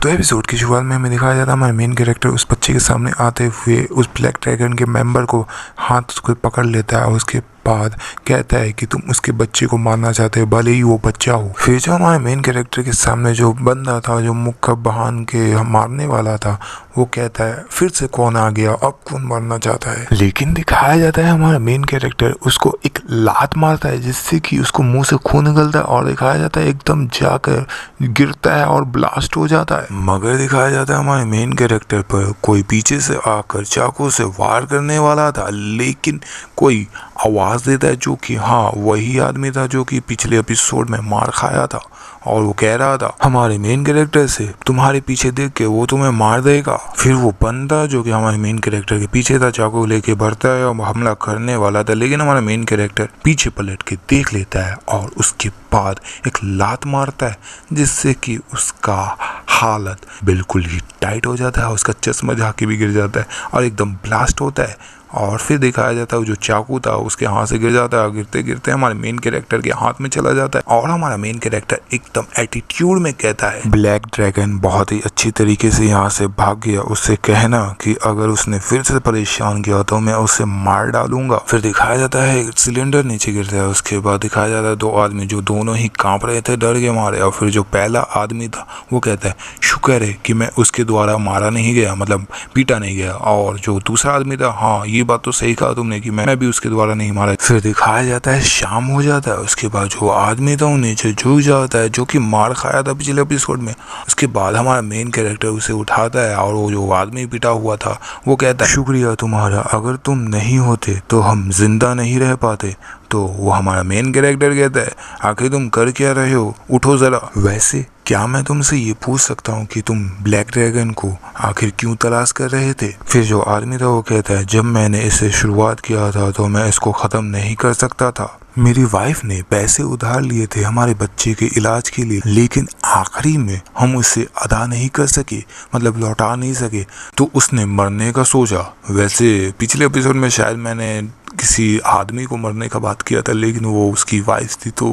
तो एपिसोड की शुरुआत में हमें दिखाया जाता है हमारे मेन कैरेक्टर उस बच्चे के सामने आते हुए उस ब्लैक ड्रैगन के मेंबर को हाथ उसको पकड़ लेता है और उसके बाद कहता है कि तुम उसके बच्चे को मारना चाहते हो भले ही वो बच्चा हो। फिर जो हमारे मेन कैरेक्टर के सामने जो बंदा था जो मुक्का बहान के मारने वाला था वो कहता है फिर से कौन आ गया, अब कौन मारना चाहता है। लेकिन दिखाया जाता है हमारा मेन कैरेक्टर उसको एक लात मारता है जिससे कि उसको मुंह से खून निकलता है और दिखाया जाता है एकदम जाकर गिरता है और ब्लास्ट हो जाता है। मगर दिखाया जाता है हमारे मेन कैरेक्टर पर कोई पीछे से आकर चाकू से वार करने वाला था, लेकिन कोई आवाज देता है जो कि हाँ वही आदमी था जो कि पिछले एपिसोड में मार खाया था और वो कह रहा था हमारे मेन कैरेक्टर से तुम्हारे पीछे देख के वो तुम्हें मार देगा। फिर वो बंदा जो कि हमारे मेन कैरेक्टर के पीछे था चाकू लेके बढ़ता है और हमला करने वाला था, लेकिन हमारा मेन कैरेक्टर पीछे पलट के देख लेता है और उसके बाद एक लात मारता है जिससे कि उसका हालत बिल्कुल ही टाइट हो जाता है, उसका चश्मा झांकी भी गिर जाता है और एकदम ब्लास्ट होता है। और फिर दिखाया जाता है जो चाकू था उसके हाथ से गिर जाता है, गिरते गिरते हमारे मेन कैरेक्टर के हाथ में चला जाता है और हमारा मेन कैरेक्टर एकदम एटीट्यूड में कहता है ब्लैक ड्रैगन बहुत ही अच्छी तरीके से यहाँ से भाग गया, उससे कहना कि अगर उसने फिर से परेशान किया तो मैं उसे मार डालूंगा। फिर दिखाया जाता है एक सिलेंडर नीचे गिरता है, उसके बाद दिखाया जाता है दो आदमी जो दोनों ही कांप रहे थे डर के मारे, और फिर जो पहला आदमी था वो कहता है शुक्र है कि मैं उसके द्वारा मारा नहीं गया, मतलब पीटा नहीं गया, और जो दूसरा आदमी था हाँ ये बात तो सही कहा तुमने कि मैं भी उसके द्वारा नहीं मारा। फिर दिखाया जाता है शाम हो जाता है, उसके बाद जो आदमी था वो नीचे झुक जाता है जो कि मार खाया था पिछले एपिसोड में। उसके बाद हमारा मेन कैरेक्टर उसे उठाता है और वो जो आदमी पिटा हुआ था वो कहता है शुक्रिया तुम्हारा, अगर तुम नहीं होते तो हम जिंदा नहीं रह पाते। तो वो हमारा मेन कैरेक्टर कहता है आखिर तुम कर क्या रहे हो, उठो जरा। वैसे क्या मैं तुमसे ये पूछ सकता हूँ कि तुम ब्लैक ड्रैगन को आखिर क्यों तलाश कर रहे थे। फिर जो आदमी था वो कहता है जब मैंने इसे शुरुआत किया था तो मैं इसको ख़त्म नहीं कर सकता था, मेरी वाइफ ने पैसे उधार लिए थे हमारे बच्चे के इलाज के लिए, लेकिन आखिरी में हम उसे अदा नहीं कर सके, मतलब लौटा नहीं सके, तो उसने मरने का सोचा। वैसे पिछले एपिसोड में शायद मैंने किसी आदमी को मरने का बात किया था लेकिन वो उसकी वाइफ थी तो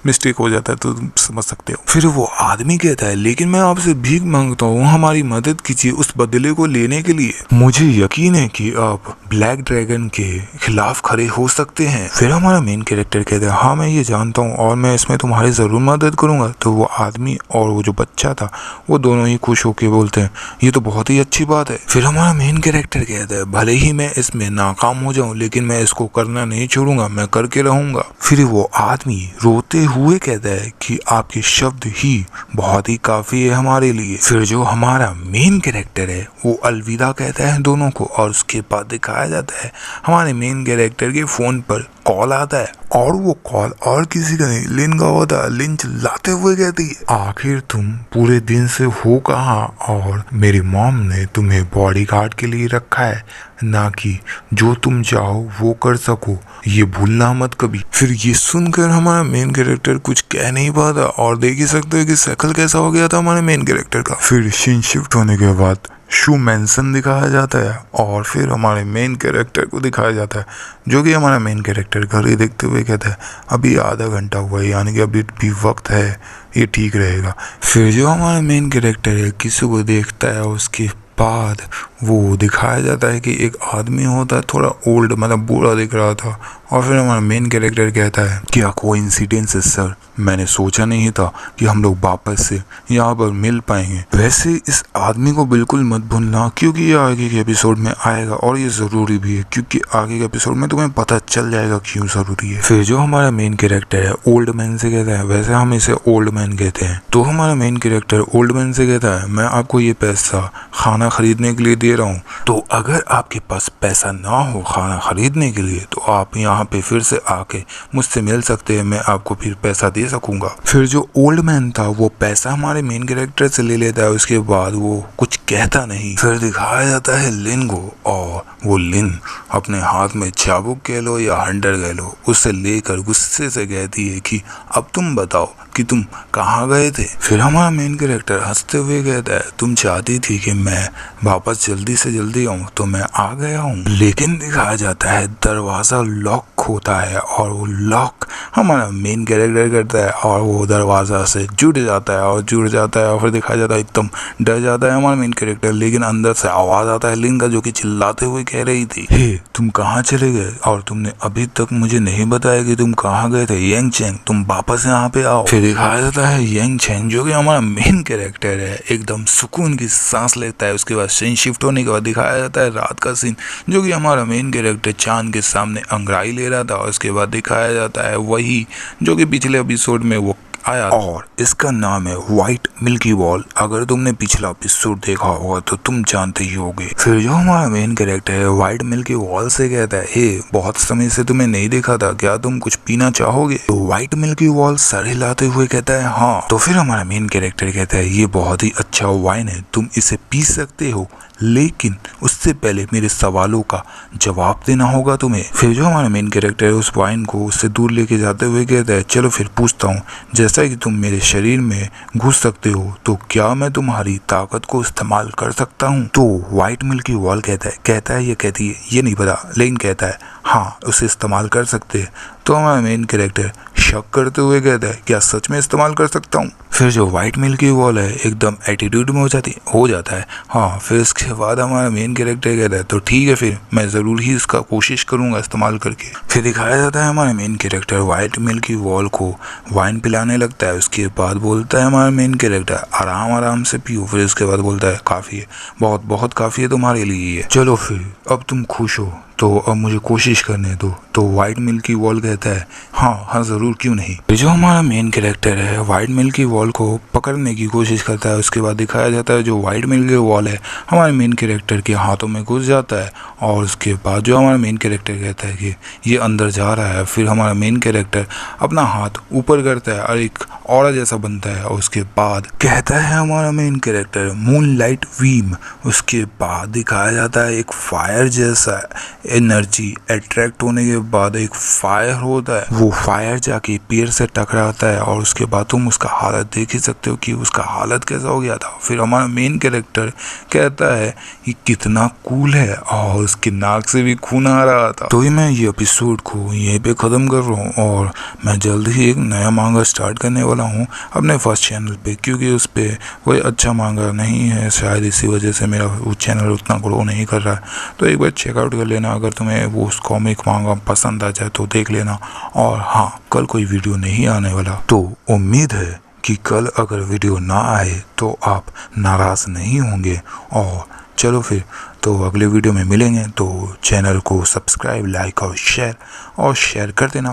मिस्टेक हो जाता है, तो तुम समझ सकते हो। फिर वो आदमी कहता है लेकिन मैं आपसे भीख मांगता हूँ, हमारी मदद कीजिए उस बदले को लेने के लिए, मुझे यकीन है कि आप ब्लैक ड्रैगन के खिलाफ खड़े हो सकते हैं। फिर हमारा मेन कैरेक्टर कहता है हाँ मैं ये जानता हूँ और मैं इसमें तुम्हारी ज़रूर मदद करूँगा। तो वो आदमी और वो जो बच्चा था वो दोनों ही खुश होकर बोलते हैं ये तो बहुत ही अच्छी बात है। फिर हमारा मेन कैरेक्टर कहता है भले ही मैं इसमें नाकाम हो जाऊँ लेकिन मैं इसको करना नहीं छोड़ूंगा, मैं करके रहूंगा। फिर वो आदमी रोते हुए कहता है कि आपके शब्द ही बहुत ही काफी है हमारे लिए। फिर जो हमारा मेन कैरेक्टर है वो अलविदा कहता है दोनों को और उसके बाद दिखाया जाता है हमारे मेन कैरेक्टर के फोन पर कॉल आता है और वो कॉल और किसी का नहीं लिन का होता। लिन चिल्लाते हुए कहती है आखिर तुम पूरे दिन से हो कहाँ और मेरी मॉम ने तुम्हें बॉडीगार्ड के लिए रखा है, ना कि जो तुम चाहो वो कर सको, ये भूलना मत कभी। फिर ये सुनकर हमारा मेन कैरेक्टर कुछ कह नहीं पाता और देख ही सकते हो कि शक्ल कैसा हो गया था हमारे मेन कैरेक्टर का। फिर सीन शिफ्ट होने के बाद शू मैंसन दिखाया जाता है और फिर हमारे मेन कैरेक्टर को दिखाया जाता है जो कि हमारा मेन कैरेक्टर घड़ी देखते हुए कहता है अभी आधा घंटा हुआ है, यानी कि अभी भी वक्त है, ये ठीक रहेगा। फिर जो हमारा मेन कैरेक्टर है किसी को देखता है उसके बाद वो दिखाया जाता है कि एक आदमी होता है थोड़ा ओल्ड, मतलब बूढ़ा दिख रहा था, और फिर हमारा मेन कैरेक्टर कहता है क्या कोइंसिडेंस है सर, मैंने सोचा नहीं था कि हम लोग वापस से यहाँ पर मिल पाएंगे। वैसे इस आदमी को बिल्कुल मत भूलना क्योंकि ये आगे के एपिसोड में आएगा और ये ज़रूरी भी है क्योंकि आगे के एपिसोड में तुम्हें पता चल जाएगा क्यों ज़रूरी है। फिर जो हमारा मेन कैरेक्टर है ओल्ड मैन से कहता है, वैसे हम इसे ओल्ड मैन कहते हैं, तो हमारा मेन कैरेक्टर ओल्ड मैन से कहता है मैं आपको ये पैसा खाना खरीदने के लिए दे रहा हूँ, तो अगर आपके पास पैसा ना हो खाना खरीदने के लिए तो आप यहाँ पे फिर से आके मुझसे मिल सकते हैं, मैं आपको फिर पैसा दे सकूंगा। फिर जो ओल्ड मैन था वो पैसा हमारे मेन कैरेक्टर से ले लेता है, उसके बाद वो कुछ कहता नहीं। फिर दिखाया जाता है लिन को और वो लिन अपने हाथ में चाबुक कह लो या हंटर कह लो उसे लेकर गुस्से से कहती है कि अब तुम बताओ कि तुम कहाँ गए थे। फिर हमारा मेन कैरेक्टर हंसते हुए कहता है तुम चाहती थी कि मैं वापस जल्दी से जल्दी आऊँ तो मैं आ गया हूँ, लेकिन दिखाया जाता है दरवाजा लॉक लॉक होता है और वो लॉक हमारा मेन कैरेक्टर करता है और वो दरवाज़ा से जुड़ जाता है और फिर दिखाया जाता है एकदम डर जाता है हमारा मेन कैरेक्टर, लेकिन अंदर से आवाज़ आता है लिन का जो कि चिल्लाते हुए कह रही थी, हे तुम कहाँ चले गए और तुमने अभी तक मुझे नहीं बताया कि तुम कहाँ गए थे। यांग चैंग तुम वापस यहाँ पे आओ। फिर दिखाया जाता है यांग चैंग जो कि हमारा मेन कैरेक्टर है एकदम सुकून की सांस लेता है। उसके बाद सीन शिफ्ट होने के बाद दिखाया जाता है रात का सीन जो कि हमारा मेन कैरेक्टर चांद के सामने अंगड़ाई ले रहा था और उसके बाद दिखाया जाता है वही जो कि पिछले एपिसोड में वो आया और इसका नाम है व्हाइट मिल्की वॉल। अगर तुमने पिछला एपिसोड देखा होगा तो तुम जानते ही होगे। फिर जो हमारा मेन कैरेक्टर है व्हाइट मिल्की वॉल से कहता है, हे बहुत समय से तुम्हें नहीं देखा था, क्या तुम कुछ पीना चाहोगे? तो व्हाइट मिल्की वॉल सर हिलाते हुए कहता है हाँ। तो फिर हमारा मेन कैरेक्टर कहता है ये बहुत ही अच्छा वाइन है, तुम इसे पी सकते हो, लेकिन उससे पहले मेरे सवालों का जवाब देना होगा तुम्हें। फिर जो हमारा मेन कैरेक्टर है उस वाइन को उससे दूर लेके जाते हुए कहता है चलो फिर पूछता हूँ, जैसा कि तुम मेरे शरीर में घुस सकते हो तो क्या मैं तुम्हारी ताकत को इस्तेमाल कर सकता हूँ? तो व्हाइट मिल्की वॉल कहता है ये नहीं पता, लेकिन कहता है हाँ उसे इस्तेमाल कर सकते हैं। तो हमारा मेन कैरेक्टर शक करते हुए कहता है क्या सच में इस्तेमाल कर सकता हूँ? फिर जो व्हाइट मिल्की वॉल है एकदम एटीट्यूड में हो जाता है हाँ। फिर इसके बाद हमारा मेन कैरेक्टर कहता है तो ठीक है फिर मैं ज़रूर ही इसका कोशिश करूँगा इस्तेमाल करके। फिर दिखाया जाता है हमारा main character white milky wall को वाइन पिलाने लगता है। उसके बाद बोलता है हमारा मेन कैरेक्टर आराम से पियो। फिर इसके बाद बोलता है काफ़ी है, बहुत काफ़ी है तुम्हारे लिए ये, चलो फिर अब तुम खुश हो तो अब मुझे कोशिश करने दो। तो व्हाइट मिल्की वॉल कहता है हाँ ज़रूर, क्यों नहीं। जो हमारा मेन कैरेक्टर है व्हाइट मिल्की वॉल को पकड़ने की कोशिश करता है। उसके बाद दिखाया जाता है जो व्हाइट मिल्की वॉल है हमारे मेन कैरेक्टर के हाथों में घुस जाता है और उसके बाद जो हमारा मेन कैरेक्टर कहता है कि ये अंदर जा रहा है। फिर हमारा मेन कैरेक्टर अपना हाथ ऊपर करता है और एक औरा जैसा बनता है और उसके बाद कहता है हमारा main character moon light Vim. उसके बाद दिखाया जाता है एक फायर जैसा एनर्जी अट्रैक्ट होने के बाद एक फायर होता है, वो फायर जाके पेड़ से टकराता है और उसके बाद तुम उसका हालत देख ही सकते हो कि उसका हालत कैसा हो गया था। फिर हमारा मेन कैरेक्टर कहता है कि कितना कूल है और उसके नाक से भी खून आ रहा था। तो मैं ये एपिसोड को यहीं पे ख़त्म कर रहा हूँ और मैं जल्द ही एक नया मांगा स्टार्ट करने वाला हूँ अपने फर्स्ट चैनल पे, क्योंकि उस पर कोई अच्छा मांगा नहीं है शायद, इसी वजह से मेरा वो चैनल उतना ग्रो नहीं कर रहा है। तो एक बार चेकआउट कर लेना, अगर तुम्हें वो उस कॉमिक मांगा पसंद आ जाए तो देख लेना। और हाँ, कल कोई वीडियो नहीं आने वाला, तो उम्मीद है कि कल अगर वीडियो ना आए तो आप नाराज़ नहीं होंगे। और चलो फिर तो अगले वीडियो में मिलेंगे, तो चैनल को सब्सक्राइब, लाइक और शेयर कर देना।